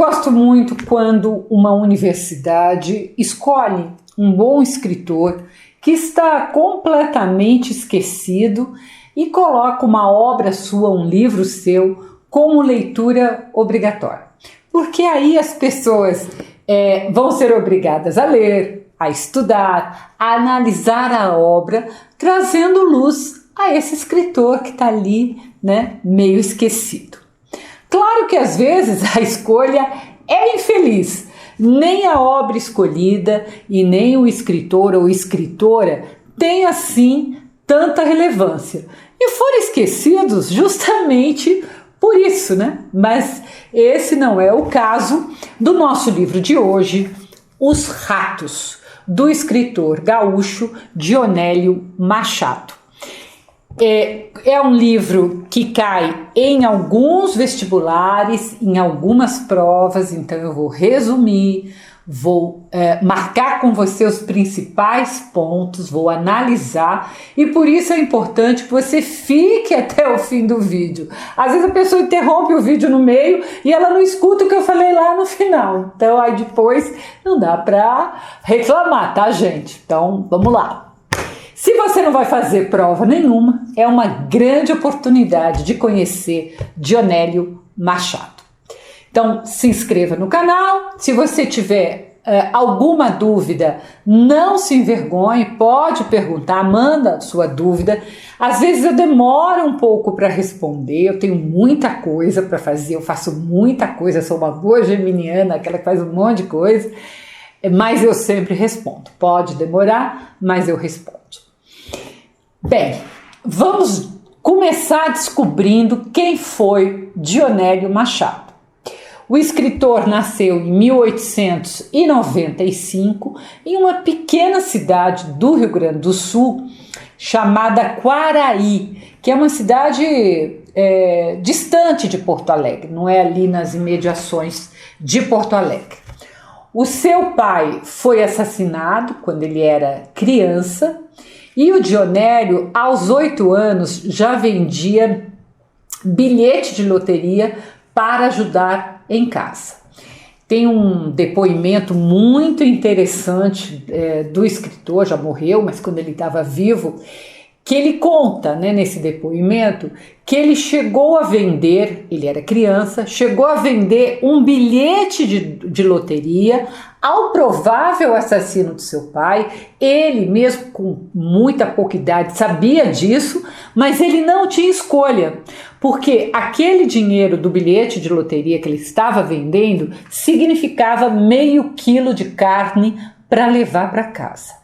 gosto muito quando uma universidade escolhe um bom escritor que está completamente esquecido e coloca uma obra sua, um livro seu, como leitura obrigatória. Porque aí as pessoas vão ser obrigadas a ler, a estudar, a analisar a obra, trazendo luz a esse escritor que está ali, né, meio esquecido. Claro que às vezes a escolha é infeliz. Nem a obra escolhida e nem o escritor ou escritora tem assim tanta relevância. E foram esquecidos justamente por isso, né? Mas esse não é o caso do nosso livro de hoje, Os Ratos, do escritor gaúcho Dionélio Machado. É um livro que cai em alguns vestibulares, em algumas provas, então eu vou resumir, vou marcar com você os principais pontos, vou analisar, e por isso é importante que você fique até o fim do vídeo. Às vezes a pessoa interrompe o vídeo no meio e ela não escuta o que eu falei lá no final, então aí depois não dá para reclamar, tá, gente? Então vamos lá. Se você não vai fazer prova nenhuma, é uma grande oportunidade de conhecer Dionélio Machado. Então, se inscreva no canal. Se você tiver alguma dúvida, não se envergonhe, pode perguntar, manda sua dúvida. Às vezes eu demoro um pouco para responder, eu tenho muita coisa para fazer, eu faço muita coisa, sou uma boa geminiana, aquela que faz um monte de coisa, mas eu sempre respondo. Pode demorar, mas eu respondo. Bem, vamos começar descobrindo quem foi Dionélio Machado. O escritor nasceu em 1895 em uma pequena cidade do Rio Grande do Sul chamada Quaraí, que é uma cidade distante de Porto Alegre, não é ali nas imediações de Porto Alegre. O seu pai foi assassinado quando ele era criança. E o Dionélio, aos 8 anos, já vendia bilhete de loteria para ajudar em casa. Tem um depoimento muito interessante do escritor, já morreu, mas quando ele estava vivo, que ele conta, né, nesse depoimento, que ele chegou a vender, ele era criança, chegou a vender um bilhete de loteria ao provável assassino do seu pai. Ele mesmo com muita pouca idade sabia disso, mas ele não tinha escolha, porque aquele dinheiro do bilhete de loteria que ele estava vendendo significava meio quilo de carne para levar para casa.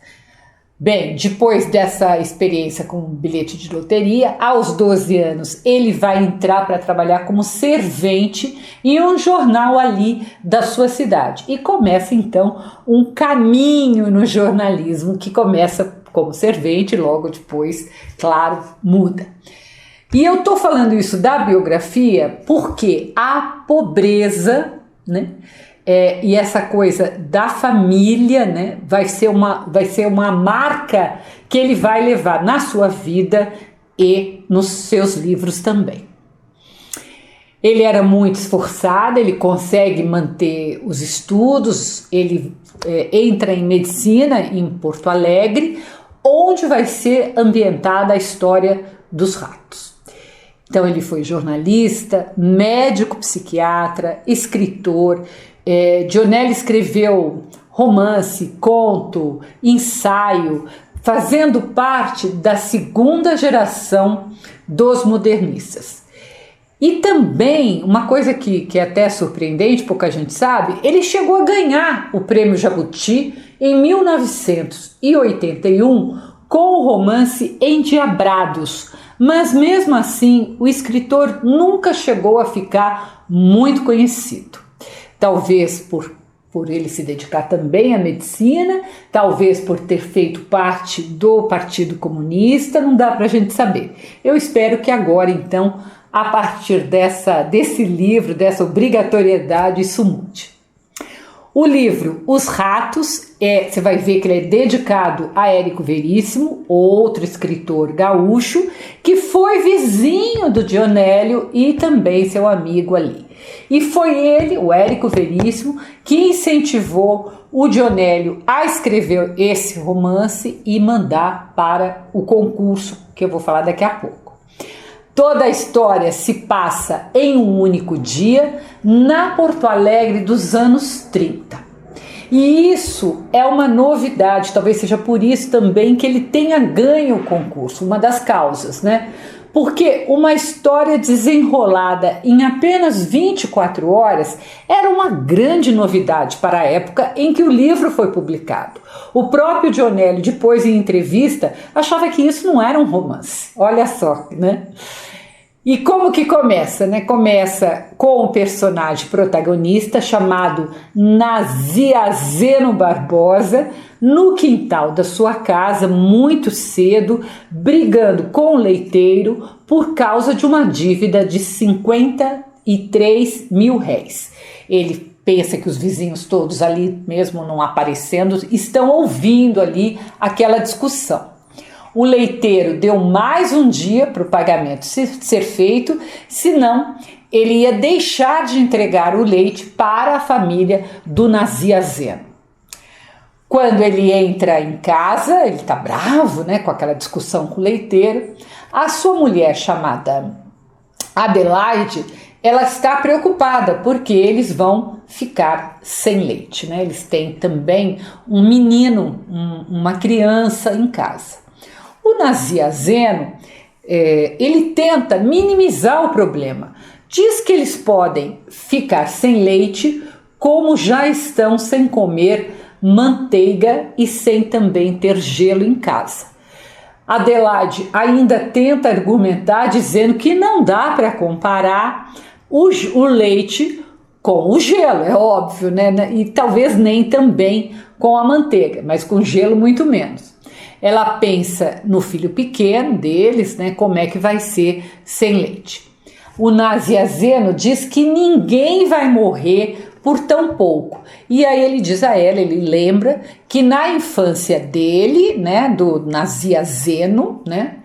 Bem, depois dessa experiência com o bilhete de loteria, aos 12 anos ele vai entrar para trabalhar como servente em um jornal ali da sua cidade. E começa então um caminho no jornalismo que começa como servente e logo depois, claro, muda. E eu estou falando isso da biografia porque a pobreza, né? E essa coisa da família, né, vai ser uma marca que ele vai levar na sua vida e nos seus livros também. Ele era muito esforçado, ele consegue manter os estudos, ele entra em medicina em Porto Alegre, onde vai ser ambientada a história dos ratos. Então ele foi jornalista, médico psiquiatra, escritor. Dionélio escreveu romance, conto, ensaio, fazendo parte da segunda geração dos modernistas. E também, uma coisa que é até surpreendente, pouca gente sabe, ele chegou a ganhar o Prêmio Jabuti em 1981 com o romance Endiabrados, mas mesmo assim o escritor nunca chegou a ficar muito conhecido. Talvez por ele se dedicar também à medicina, talvez por ter feito parte do Partido Comunista, não dá para a gente saber. Eu espero que agora, então, a partir desse livro, dessa obrigatoriedade, isso mude. O livro Os Ratos, você vai ver que ele é dedicado a Érico Veríssimo, outro escritor gaúcho, que foi vizinho do Dionélio e também seu amigo ali. E foi ele, o Érico Veríssimo, que incentivou o Dionélio a escrever esse romance e mandar para o concurso, que eu vou falar daqui a pouco. Toda a história se passa em um único dia, na Porto Alegre dos anos 30. E isso é uma novidade, talvez seja por isso também que ele tenha ganho o concurso, uma das causas, né? Porque uma história desenrolada em apenas 24 horas era uma grande novidade para a época em que o livro foi publicado. O próprio Dionélio, depois em entrevista, achava que isso não era um romance. Olha só, né? E como que começa, né? Começa com o personagem protagonista chamado Naziazeno Barbosa, no quintal da sua casa, muito cedo, brigando com o leiteiro por causa de uma dívida de 53 mil réis. Ele pensa que os vizinhos todos ali, mesmo não aparecendo, estão ouvindo ali aquela discussão. O leiteiro deu mais um dia para o pagamento ser feito, senão ele ia deixar de entregar o leite para a família do Naziazeno. Quando ele entra em casa, ele está bravo, né, com aquela discussão com o leiteiro. A sua mulher, chamada Adelaide, ela está preocupada porque eles vão ficar sem leite, né? Eles têm também um menino, uma criança em casa. O Naziazeno, ele tenta minimizar o problema. Diz que eles podem ficar sem leite, como já estão sem comer manteiga e sem também ter gelo em casa. Adelaide ainda tenta argumentar dizendo que não dá para comparar o leite com o gelo, é óbvio, né? E talvez nem também com a manteiga, mas com gelo muito menos. Ela pensa no filho pequeno deles, né? Como é que vai ser sem leite. O Naziazeno diz que ninguém vai morrer por tão pouco. E aí ele diz a ela, ele lembra que na infância dele, né, do Naziazeno, né,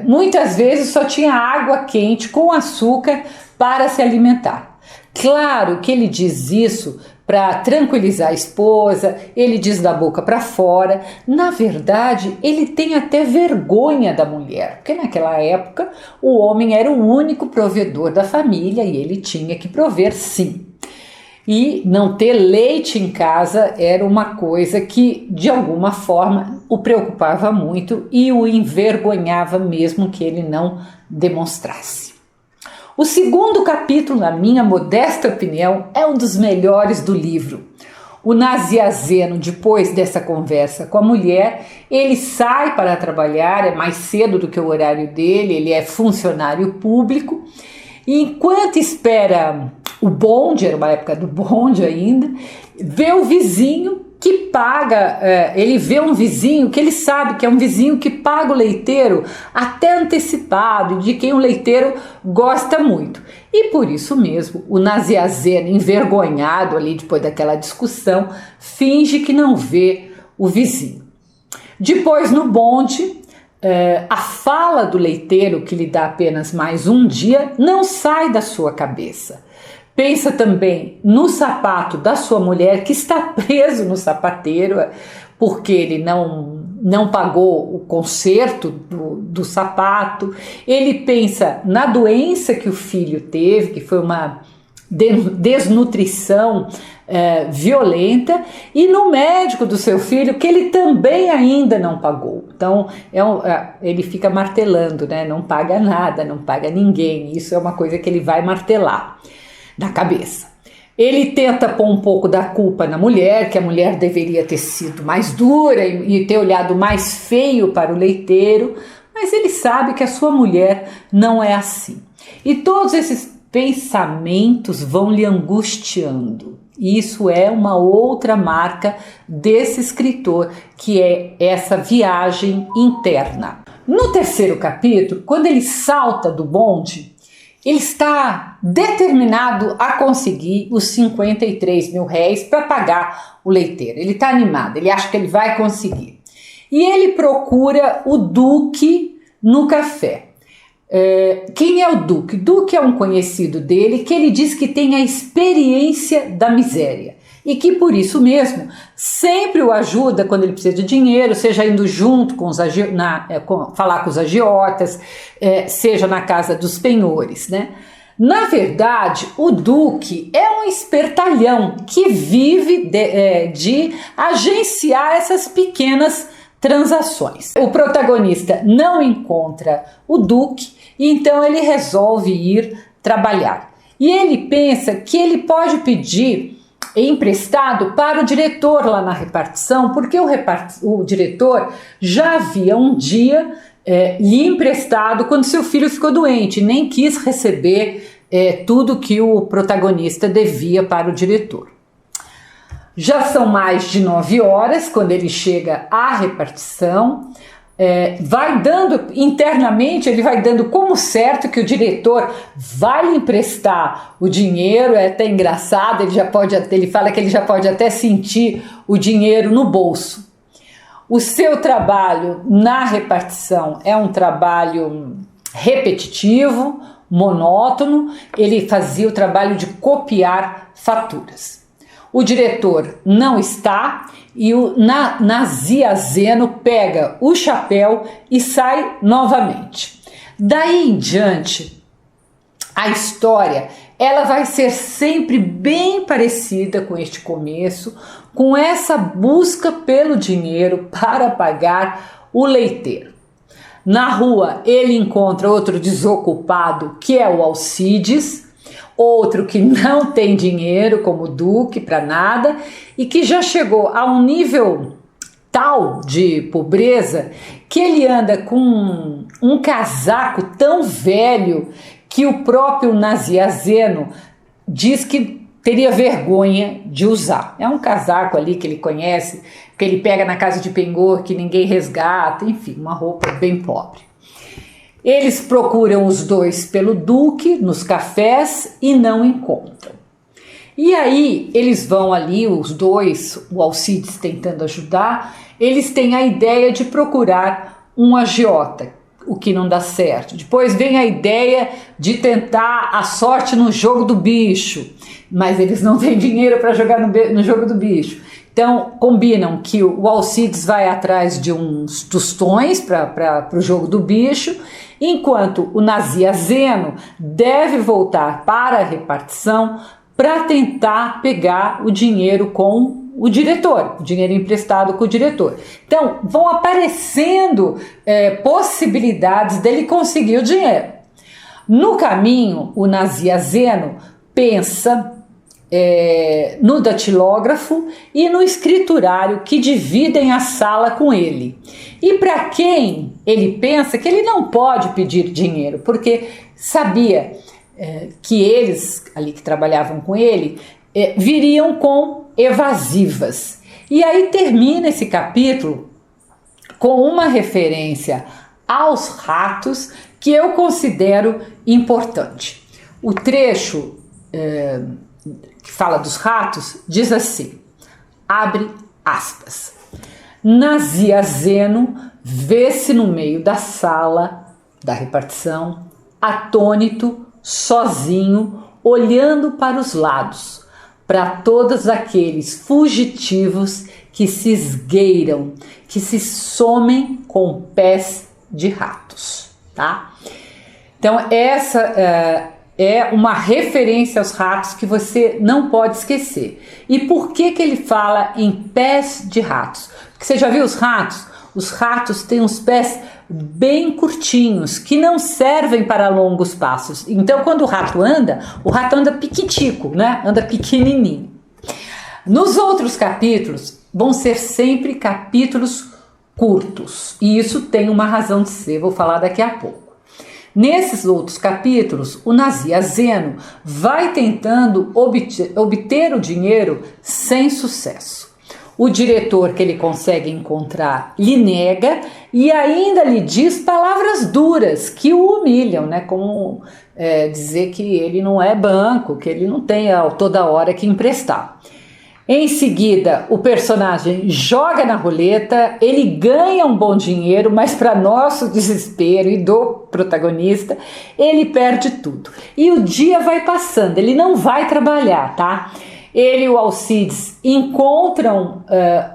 muitas vezes só tinha água quente com açúcar para se alimentar. Claro que ele diz isso para tranquilizar a esposa, ele diz da boca para fora. Na verdade, ele tem até vergonha da mulher, porque naquela época o homem era o único provedor da família e ele tinha que prover sim. E não ter leite em casa era uma coisa que de alguma forma o preocupava muito e o envergonhava mesmo que ele não demonstrasse. O segundo capítulo, na minha modesta opinião, é um dos melhores do livro. O Naziazeno, depois dessa conversa com a mulher, ele sai para trabalhar, é mais cedo do que o horário dele, ele é funcionário público, e enquanto espera o bonde, era uma época do bonde ainda, vê o vizinho que paga, ele vê um vizinho que ele sabe que é um vizinho que paga o leiteiro até antecipado, de quem o leiteiro gosta muito. E por isso mesmo, o Naziazeno, envergonhado ali depois daquela discussão, finge que não vê o vizinho. Depois no bonde, a fala do leiteiro, que lhe dá apenas mais um dia, não sai da sua cabeça. Pensa também no sapato da sua mulher, que está preso no sapateiro, porque ele não pagou o conserto do sapato. Ele pensa na doença que o filho teve, que foi uma desnutrição violenta, e no médico do seu filho, que ele também ainda não pagou. Então ele fica martelando, né? Não paga nada, não paga ninguém. Isso é uma coisa que ele vai martelar na cabeça. Ele tenta pôr um pouco da culpa na mulher, que a mulher deveria ter sido mais dura e ter olhado mais feio para o leiteiro, mas ele sabe que a sua mulher não é assim. E todos esses pensamentos vão lhe angustiando. Isso é uma outra marca desse escritor, que é essa viagem interna. No terceiro capítulo, quando ele salta do bonde, ele está determinado a conseguir os 53 mil réis para pagar o leiteiro. Ele está animado, ele acha que ele vai conseguir. E ele procura o Duque no café. Quem é o Duque? Duque é um conhecido dele que ele diz que tem a experiência da miséria e que por isso mesmo sempre o ajuda quando ele precisa de dinheiro, seja indo junto com falar com os agiotas, seja na casa dos penhores, né? Na verdade, o Duque é um espertalhão que vive de agenciar essas pequenas transações. O protagonista não encontra o Duque e então ele resolve ir trabalhar. E ele pensa que ele pode pedir emprestado para o diretor lá na repartição, porque o diretor já havia um dia lhe emprestado quando seu filho ficou doente, nem quis receber tudo que o protagonista devia para o diretor. Já são mais de 9 horas quando ele chega à repartição, vai dando internamente, ele vai dando como certo que o diretor vai lhe emprestar o dinheiro. É até engraçado, ele fala que ele já pode até sentir o dinheiro no bolso. O seu trabalho na repartição é um trabalho repetitivo, monótono. Ele fazia o trabalho de copiar faturas. O diretor não está e o Nazianzeno pega o chapéu e sai novamente. Daí em diante, a história ela vai ser sempre bem parecida com este começo, com essa busca pelo dinheiro para pagar o leiteiro. Na rua ele encontra outro desocupado, que é o Alcides, outro que não tem dinheiro, como o Duque, para nada, e que já chegou a um nível tal de pobreza que ele anda com um casaco tão velho que o próprio Nazianzeno diz que teria vergonha de usar. É um casaco ali que ele conhece, que ele pega na casa de penhor, que ninguém resgata, enfim, uma roupa bem pobre. Eles procuram os dois pelo Duque nos cafés e não encontram. E aí eles vão ali, os dois, o Alcides tentando ajudar, eles têm a ideia de procurar um agiota, o que não dá certo. Depois vem a ideia de tentar a sorte no jogo do bicho, mas eles não têm dinheiro para jogar no jogo do bicho. Então combinam que o Alcides vai atrás de uns tostões para o jogo do bicho, enquanto o Nazianzeno deve voltar para a repartição para tentar pegar o dinheiro com o diretor, o dinheiro emprestado com o diretor. Então vão aparecendo possibilidades dele conseguir o dinheiro. No caminho, o Nazianzeno pensa no datilógrafo e no escriturário que dividem a sala com ele. E para quem ele pensa que ele não pode pedir dinheiro, porque sabia que eles ali que trabalhavam com ele viriam com evasivas. E aí termina esse capítulo com uma referência aos ratos que eu considero importante. O trecho que fala dos ratos diz assim, abre aspas, Nazianzeno vê-se no meio da sala da repartição, atônito, sozinho, olhando para os lados, para todos aqueles fugitivos que se esgueiram, que se somem com pés de ratos, tá? Então essa é uma referência aos ratos que você não pode esquecer. E por que ele fala em pés de ratos? Porque você já viu os ratos? Os ratos têm uns pés bem curtinhos, que não servem para longos passos. Então, quando o rato anda piquitico, né? Anda pequenininho. Nos outros capítulos, vão ser sempre capítulos curtos. E isso tem uma razão de ser, vou falar daqui a pouco. Nesses outros capítulos, o Nazianzeno vai tentando obter o dinheiro sem sucesso. O diretor que ele consegue encontrar lhe nega e ainda lhe diz palavras duras que o humilham, né? Como dizer que ele não é banco, que ele não tem toda hora que emprestar. Em seguida, o personagem joga na roleta, ele ganha um bom dinheiro, mas para nosso desespero e do protagonista, ele perde tudo. E o dia vai passando, ele não vai trabalhar, tá? Ele e o Alcides encontram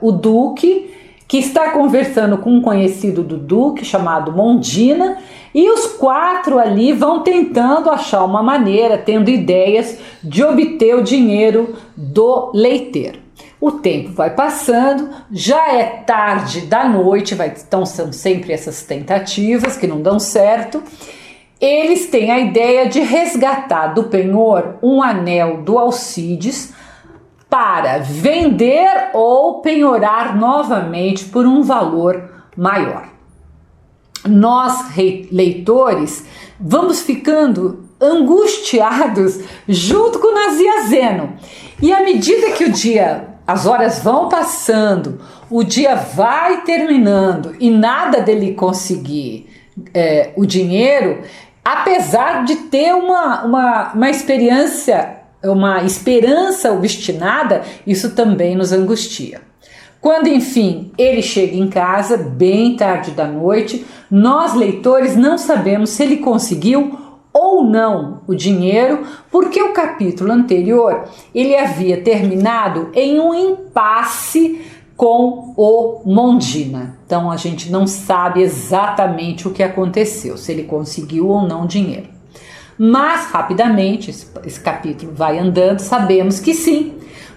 o Duque, que está conversando com um conhecido do Duque, chamado Mondina, e os quatro ali vão tentando achar uma maneira, tendo ideias de obter o dinheiro do leiteiro. O tempo vai passando, já é tarde da noite, então são sempre essas tentativas que não dão certo. Eles têm a ideia de resgatar do penhor um anel do Alcides para vender ou penhorar novamente por um valor maior. Nós, leitores, vamos ficando angustiados junto com Nazianzeno. E à medida que as horas vão passando, o dia vai terminando e nada dele conseguir o dinheiro, apesar de ter uma esperança obstinada, isso também nos angustia. Quando, enfim, ele chega em casa, bem tarde da noite, nós, leitores, não sabemos se ele conseguiu ou não o dinheiro, porque o capítulo anterior ele havia terminado em um impasse com o Mondina. Então a gente não sabe exatamente o que aconteceu, se ele conseguiu ou não dinheiro. Mas rapidamente esse capítulo vai andando, sabemos que sim,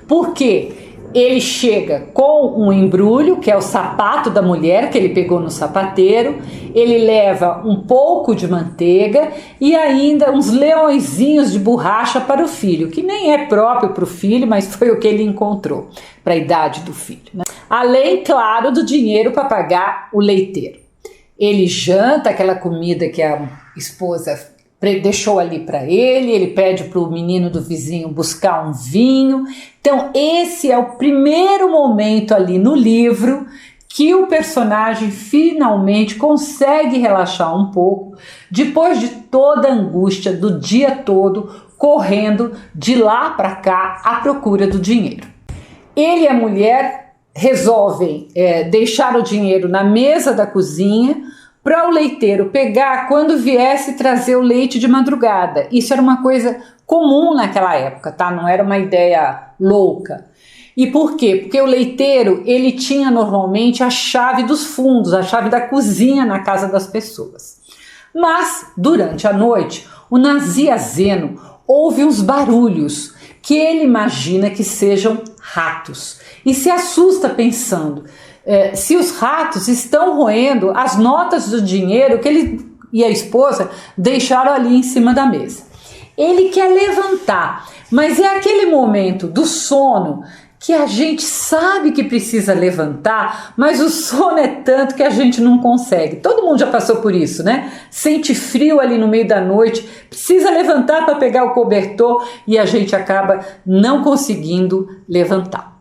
porque ele chega com um embrulho, que é o sapato da mulher que ele pegou no sapateiro, ele leva um pouco de manteiga e ainda uns leõezinhos de borracha para o filho, que nem é próprio para o filho, mas foi o que ele encontrou para a idade do filho, né? Além, claro, do dinheiro para pagar o leiteiro. Ele janta aquela comida que a esposa deixou ali para ele pede para o menino do vizinho buscar um vinho. Então esse é o primeiro momento ali no livro que o personagem finalmente consegue relaxar um pouco, depois de toda a angústia do dia todo correndo de lá para cá à procura do dinheiro. Ele e a mulher resolvem deixar o dinheiro na mesa da cozinha para o leiteiro pegar quando viesse trazer o leite de madrugada. Isso era uma coisa comum naquela época, tá? Não era uma ideia louca. E por quê? Porque o leiteiro, ele tinha normalmente a chave dos fundos, a chave da cozinha na casa das pessoas. Mas, durante a noite, o Nazianzeno ouve uns barulhos que ele imagina que sejam ratos e se assusta pensando se os ratos estão roendo as notas do dinheiro que ele e a esposa deixaram ali em cima da mesa. Ele quer levantar, mas é aquele momento do sono que a gente sabe que precisa levantar, mas o sono é tanto que a gente não consegue. Todo mundo já passou por isso, né? Sente frio ali no meio da noite, precisa levantar para pegar o cobertor e a gente acaba não conseguindo levantar.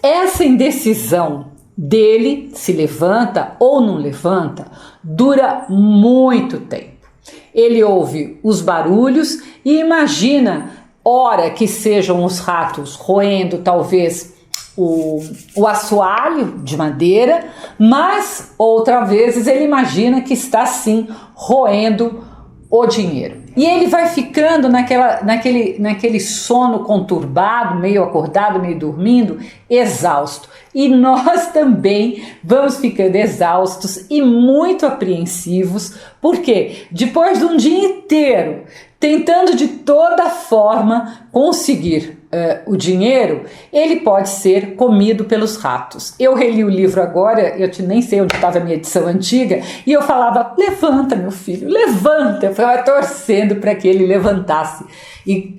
Essa indecisão dele, se levanta ou não levanta, dura muito tempo. Ele ouve os barulhos e imagina, ora que sejam os ratos roendo talvez o assoalho de madeira, mas outras vezes ele imagina que está sim roendo o dinheiro. E ele vai ficando naquele sono conturbado, meio acordado, meio dormindo, exausto. E nós também vamos ficando exaustos e muito apreensivos, porque depois de um dia inteiro tentando de toda forma conseguir o dinheiro, ele pode ser comido pelos ratos. Eu reli o livro agora, eu nem sei onde estava a minha edição antiga, e eu falava, levanta meu filho, levanta, eu estava torcendo para que ele levantasse e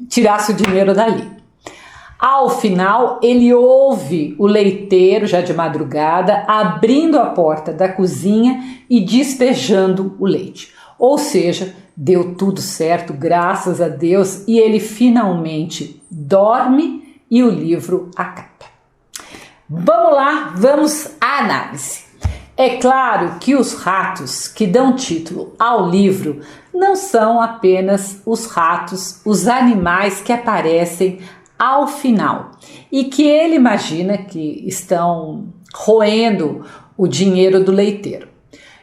tirasse o dinheiro dali. Ao final, ele ouve o leiteiro, já de madrugada, abrindo a porta da cozinha e despejando o leite. Ou seja, deu tudo certo, graças a Deus, e ele finalmente dorme e o livro acaba. Vamos lá, vamos à análise. É claro que os ratos que dão título ao livro não são apenas os ratos, os animais que aparecem ao final e que ele imagina que estão roendo o dinheiro do leiteiro.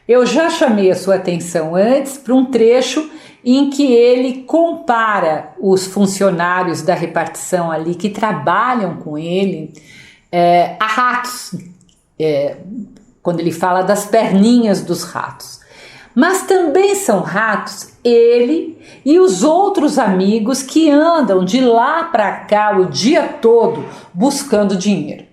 Eu já chamei a sua atenção antes para um trecho em que ele compara os funcionários da repartição ali que trabalham com ele a ratos, quando ele fala das perninhas dos ratos. Mas também são ratos ele e os outros amigos que andam de lá para cá o dia todo buscando dinheiro.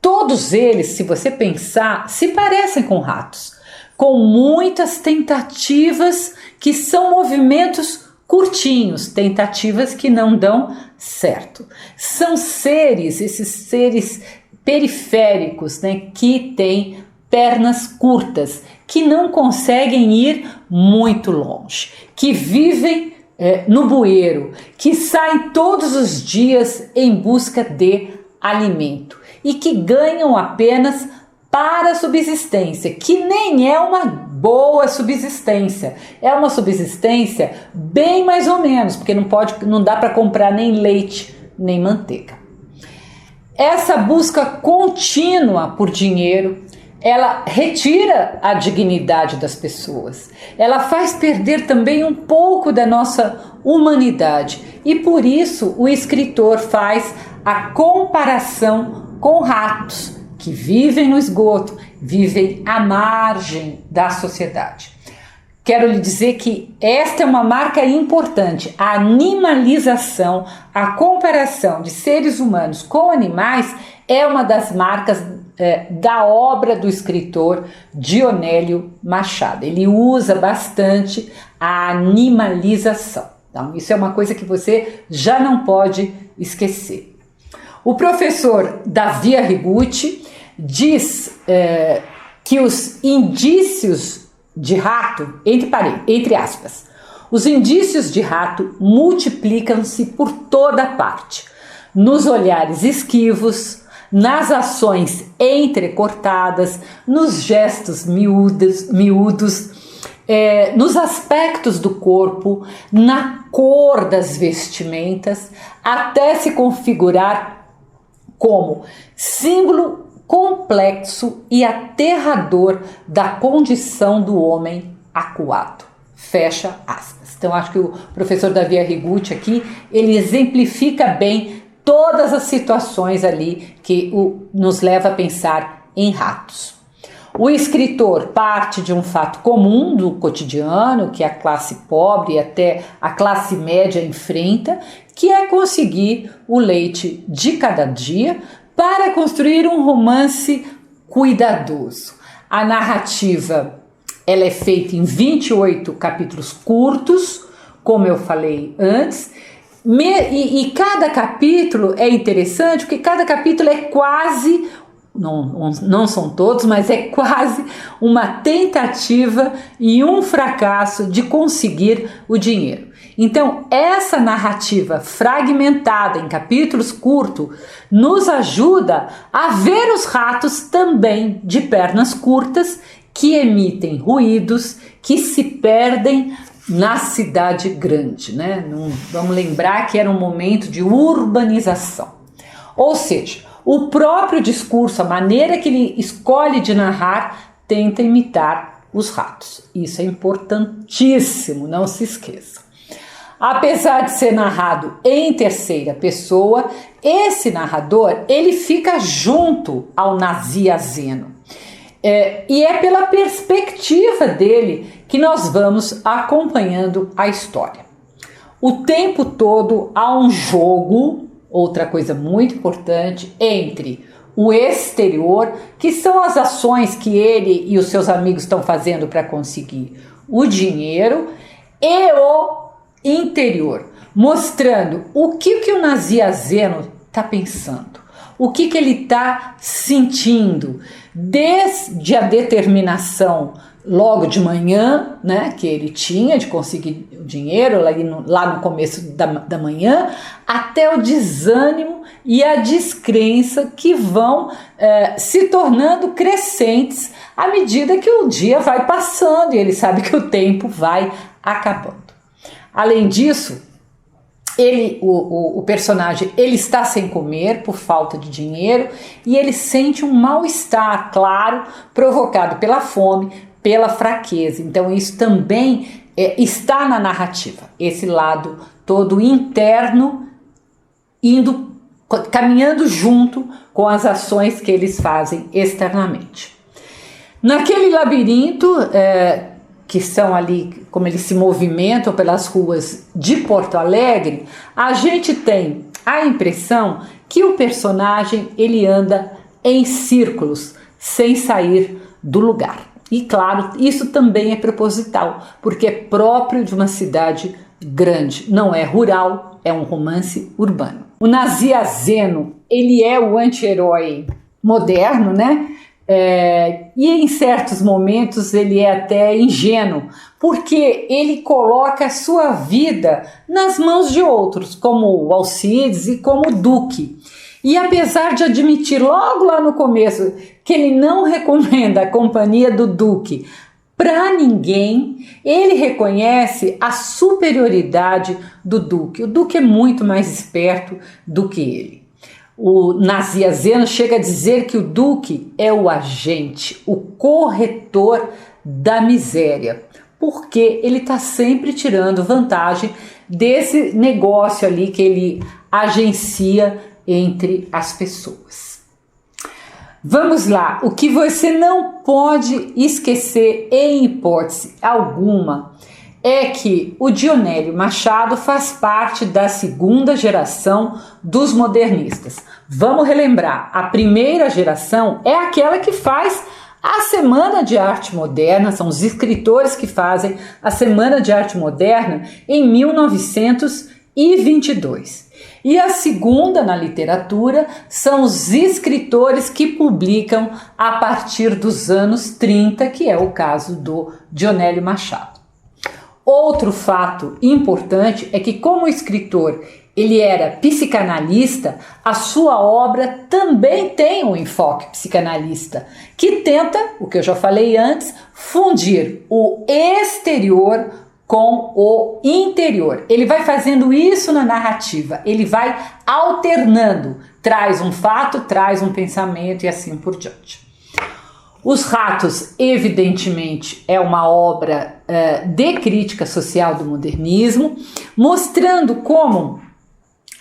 Todos eles, se você pensar, se parecem com ratos, com muitas tentativas que são movimentos curtinhos, tentativas que não dão certo. São esses seres periféricos, né, que têm pernas curtas, que não conseguem ir muito longe, que vivem no bueiro, que saem todos os dias em busca de alimento e que ganham apenas para a subsistência, que nem é uma boa subsistência, é uma subsistência bem mais ou menos, porque não dá para comprar nem leite nem manteiga. Essa busca contínua por dinheiro, ela retira a dignidade das pessoas, ela faz perder também um pouco da nossa humanidade e por isso o escritor faz a comparação com ratos que vivem no esgoto, vivem à margem da sociedade. Quero lhe dizer que esta é uma marca importante, a animalização, a comparação de seres humanos com animais é uma das marcas da obra do escritor Dionélio Machado. Ele usa bastante a animalização. Então, isso é uma coisa que você já não pode esquecer. O professor Davi Arrigucci diz que os indícios de rato, entre aspas, os indícios de rato multiplicam-se por toda parte, nos olhares esquivos, nas ações entrecortadas, nos gestos miúdos, nos aspectos do corpo, na cor das vestimentas, até se configurar como símbolo complexo e aterrador da condição do homem acuado. Fecha aspas. Então acho que o professor Davi Arrigucci aqui, ele exemplifica bem todas as situações ali que nos leva a pensar em ratos. O escritor parte de um fato comum do cotidiano que a classe pobre e até a classe média enfrenta, que é conseguir o leite de cada dia para construir um romance cuidadoso. A narrativa ela é feita em 28 capítulos curtos, como eu falei antes, e cada capítulo é interessante porque cada capítulo é quase, não são todos, mas é quase uma tentativa e um fracasso de conseguir o dinheiro. Então, essa narrativa fragmentada em capítulos curtos nos ajuda a ver os ratos também de pernas curtas que emitem ruídos, que se perdem na cidade grande, né? Vamos lembrar que era um momento de urbanização. Ou seja, o próprio discurso, a maneira que ele escolhe de narrar, tenta imitar os ratos. Isso é importantíssimo, não se esqueça. Apesar de ser narrado em terceira pessoa, esse narrador ele fica junto ao Nazi Azeno. E é pela perspectiva dele que nós vamos acompanhando a história. O tempo todo há um jogo, outra coisa muito importante, entre o exterior, que são as ações que ele e os seus amigos estão fazendo para conseguir o dinheiro, e o interior, mostrando o que o Nazi Azeno está pensando, o que ele está sentindo, desde a determinação logo de manhã, né, que ele tinha de conseguir o dinheiro lá no começo da manhã, até o desânimo e a descrença que vão se tornando crescentes à medida que o dia vai passando e ele sabe que o tempo vai acabando. Além disso, o personagem ele está sem comer por falta de dinheiro e ele sente um mal-estar, claro, provocado pela fome, pela fraqueza. Então isso também está na narrativa, esse lado todo interno caminhando junto com as ações que eles fazem externamente. Naquele labirinto, que são ali, como eles se movimentam pelas ruas de Porto Alegre, a gente tem a impressão que o personagem ele anda em círculos, sem sair do lugar. E claro, isso também é proposital, porque é próprio de uma cidade grande, não é rural, é um romance urbano. O Nazia Zeno, ele é o anti-herói moderno, né? E em certos momentos ele é até ingênuo, porque ele coloca a sua vida nas mãos de outros, como o Alcides e como o Duque. E apesar de admitir logo lá no começo que ele não recomenda a companhia do Duque para ninguém, ele reconhece a superioridade do Duque. O Duque é muito mais esperto do que ele. O Nazia Zeno chega a dizer que o Duque é o agente, o corretor da miséria, porque ele está sempre tirando vantagem desse negócio ali que ele agencia entre as pessoas. Vamos lá, o que você não pode esquecer em hipótese alguma é que o Dionélio Machado faz parte da segunda geração dos modernistas. Vamos relembrar, a primeira geração é aquela que faz a Semana de Arte Moderna, são os escritores que fazem a Semana de Arte Moderna em 1922. E a segunda na literatura são os escritores que publicam a partir dos anos 30, que é o caso do Dionélio Machado. Outro fato importante é que, como escritor ele era psicanalista, a sua obra também tem um enfoque psicanalista, que tenta, o que eu já falei antes, fundir o exterior com o interior. Ele vai fazendo isso na narrativa, ele vai alternando, traz um fato, traz um pensamento e assim por diante. Os Ratos, evidentemente, é uma obra de crítica social do modernismo, mostrando como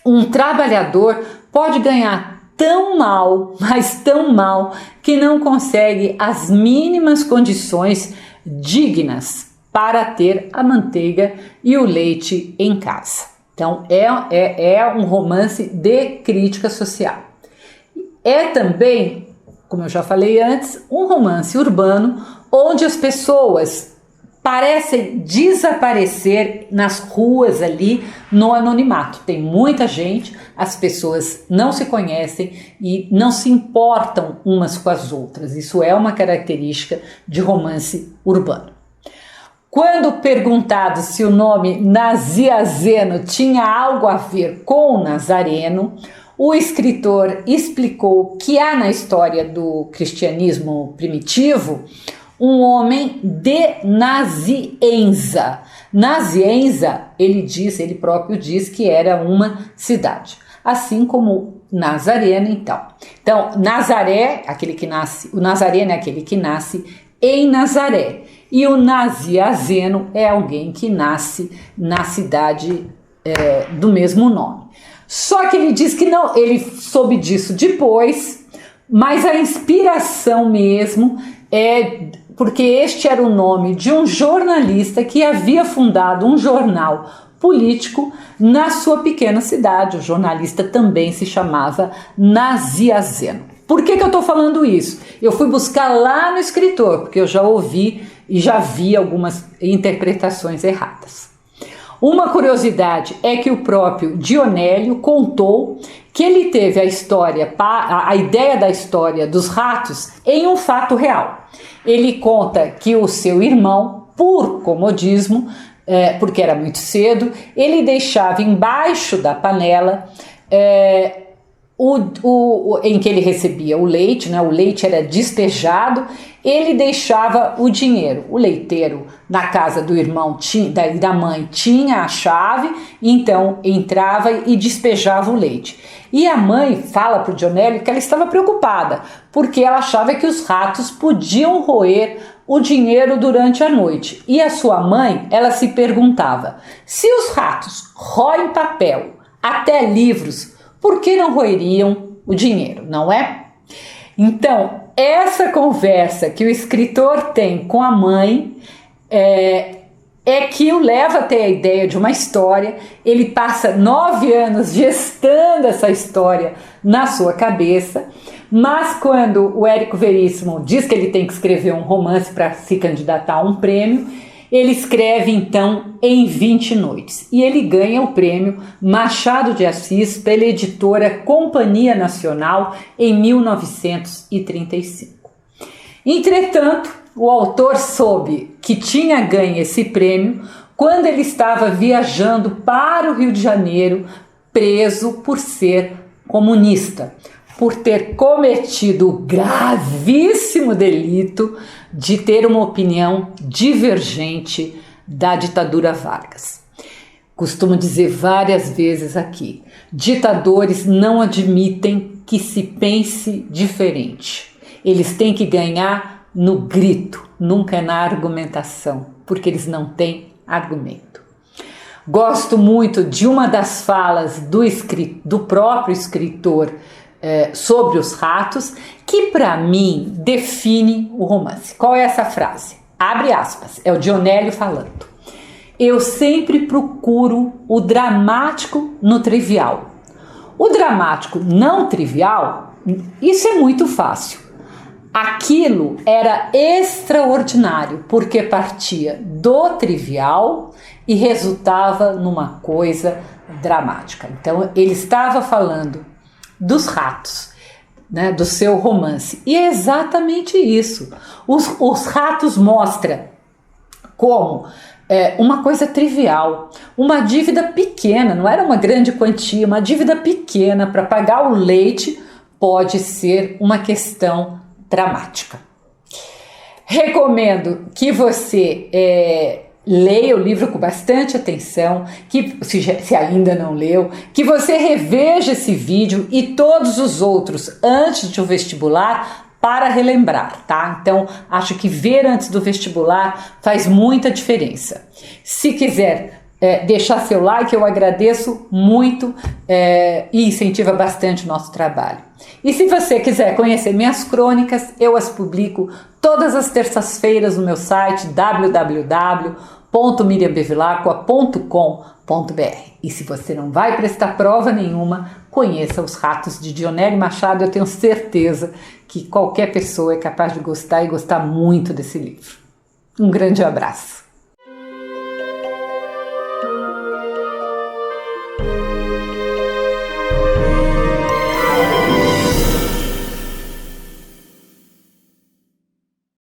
um trabalhador pode ganhar tão mal, mas tão mal, que não consegue as mínimas condições dignas para ter a manteiga e o leite em casa. Então, é um romance de crítica social. É também, como eu já falei antes, um romance urbano onde as pessoas parecem desaparecer nas ruas ali no anonimato. Tem muita gente, as pessoas não se conhecem e não se importam umas com as outras. Isso é uma característica de romance urbano. Quando perguntado se o nome Nazia Zeno tinha algo a ver com o Nazareno, o escritor explicou que há na história do cristianismo primitivo um homem de Nazienza. Nazienza, ele próprio diz que era uma cidade, assim como Nazareno, então. Então, Nazaré, o Nazareno é aquele que nasce em Nazaré, e o Nazia Zeno é alguém que nasce na cidade do mesmo nome. Só que ele diz que não, ele soube disso depois, mas a inspiração mesmo é porque este era o nome de um jornalista que havia fundado um jornal político na sua pequena cidade. O jornalista também se chamava Nazia Zeno. Por que eu estou falando isso? Eu fui buscar lá no escritor, porque eu já ouvi e já vi algumas interpretações erradas. Uma curiosidade é que o próprio Dionélio contou que ele teve a ideia da história dos ratos em um fato real. Ele conta que o seu irmão, por comodismo, porque era muito cedo, ele deixava embaixo da panela em que ele recebia o leite, né? O leite era despejado, ele deixava o dinheiro. O leiteiro na casa do irmão e da mãe tinha a chave, então entrava e despejava o leite. E a mãe fala para o Dionélio que ela estava preocupada, porque ela achava que os ratos podiam roer o dinheiro durante a noite. E a sua mãe, ela se perguntava, se os ratos roem papel, até livros, por que não roeriam o dinheiro, não é? Então, essa conversa que o escritor tem com a mãe que o leva até a ideia de uma história. Ele passa 9 anos gestando essa história na sua cabeça, mas quando o Érico Veríssimo diz que ele tem que escrever um romance para se candidatar a um prêmio, ele escreve então em 20 noites e ele ganha o prêmio Machado de Assis pela editora Companhia Nacional em 1935. Entretanto, o autor soube que tinha ganho esse prêmio quando ele estava viajando para o Rio de Janeiro, preso por ser comunista, por ter cometido o gravíssimo delito de ter uma opinião divergente da ditadura Vargas. Costumo dizer várias vezes aqui, ditadores não admitem que se pense diferente. Eles têm que ganhar no grito, nunca na argumentação, porque eles não têm argumento. Gosto muito de uma das falas do próprio escritor sobre os ratos, que para mim define o romance. Qual é essa frase? Abre aspas, é o Dionélio falando. Eu sempre procuro o dramático no trivial. O dramático não trivial, isso é muito fácil. Aquilo era extraordinário, porque partia do trivial e resultava numa coisa dramática. Então ele estava falando dos ratos, né, do seu romance. E é exatamente isso. Os ratos mostram como uma coisa trivial, uma dívida pequena, não era uma grande quantia, uma dívida pequena para pagar o leite pode ser uma questão dramática. Recomendo que você leia o livro com bastante atenção, que se ainda não leu, que você reveja esse vídeo e todos os outros antes do vestibular para relembrar, tá? Então, acho que ver antes do vestibular faz muita diferença. Se quiser deixar seu like, eu agradeço muito e incentiva bastante o nosso trabalho. E se você quiser conhecer minhas crônicas, eu as publico todas as terças-feiras no meu site www.miriambevilacqua.com.br. E se você não vai prestar prova nenhuma, conheça Os Ratos de Dionélio Machado. Eu tenho certeza que qualquer pessoa é capaz de gostar e gostar muito desse livro. Um grande abraço.